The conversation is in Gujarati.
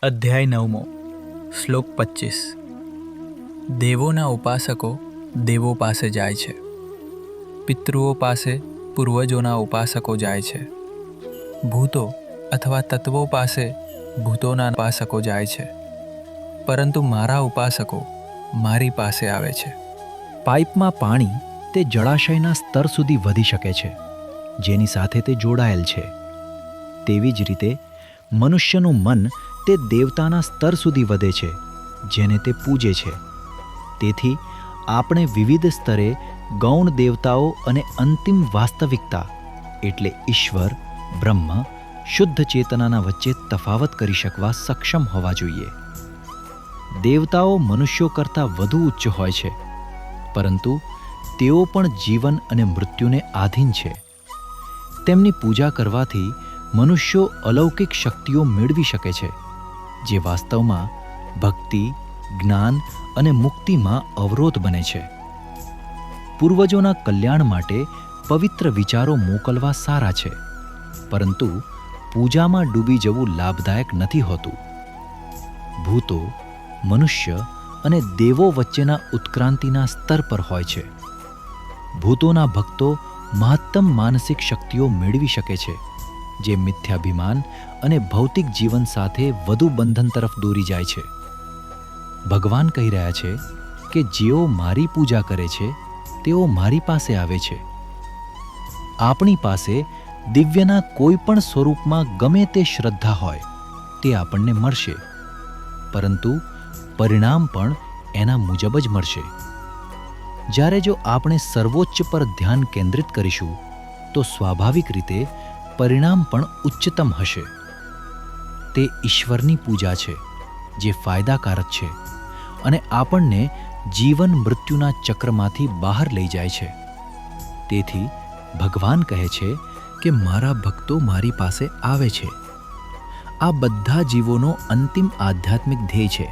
અધ્યાય 9 શ્લોક 25 દેવોના ઉપાસકો દેવો પાસે જાય છે, પિતૃઓ પાસે પૂર્વજોના ઉપાસકો જાય છે, ભૂતો અથવા તત્વો પાસે ભૂતોના ઉપાસકો જાય છે, પરંતુ મારા ઉપાસકો મારી પાસે આવે છે. પાઇપમાં પાણી તે જળાશયના સ્તર સુધી વધી શકે છે, જેની સાથે તે જોડાયેલ છે. તેવી જ રીતે મનુષ્યનું મન તે દેવતાના સ્તર સુધી વધે છે, જેને તે પૂજે છે. તેથી આપણે વિવિધ સ્તરે ગૌણ દેવતાઓ અને અંતિમ વાસ્તવિકતા એટલે ઈશ્વર, બ્રહ્મ, શુદ્ધ ચેતનાના વચ્ચે તફાવત કરી શકવા સક્ષમ હોવા જોઈએ. દેવતાઓ મનુષ્યો કરતાં વધુ ઉચ્ચ હોય છે, પરંતુ તેઓ પણ જીવન અને મૃત્યુને આધીન છે. તેમની પૂજા કરવાથી મનુષ્યો અલૌકિક શક્તિઓ મેળવી શકે છે, જે વાસ્તવમાં ભક્તિ, જ્ઞાન અને મુક્તિમાં અવરોધ બને છે. પૂર્વજોના કલ્યાણ માટે પવિત્ર વિચારો મોકલવા સારા છે, પરંતુ પૂજામાં ડૂબી જવું લાભદાયક નથી હોતું. ભૂતો, મનુષ્ય અને દેવો વચ્ચેના ઉત્ક્રાંતિના સ્તર પર હોય છે. ભૂતોના ભક્તો મહત્તમ માનસિક શક્તિઓ મેળવી શકે છે, જે મિથ્યાભિમાન અને ભૌતિક જીવન સાથે વધુ બંધન તરફ દોરી જાય છે. ભગવાન કહી રહ્યા છે કે જેઓ મારી પૂજા કરે છે તેઓ મારી પાસે આવે છે. આપણી પાસે દિવ્યના કોઈ પણ સ્વરૂપમાં ગમે તે શ્રદ્ધા હોય તે આપણને મળશે, પરંતુ પરિણામ પણ એના મુજબ જ મળશે. જ્યારે જો આપણે સર્વોચ્ચ પર ધ્યાન કેન્દ્રિત કરીશું તો સ્વાભાવિક રીતે પરિણામ પણ ઉચ્ચતમ હશે. તે ઈશ્વરની પૂજા છે જે ફાયદાકારક છે અને આપણને જીવન મૃત્યુના ચક્રમાંથી બહાર લઈ જાય છે. તેથી ભગવાન કહે છે કે મારા ભક્તો મારી પાસે આવે છે. આ બધા જીવોનો અંતિમ આધ્યાત્મિક ધ્યેય છે.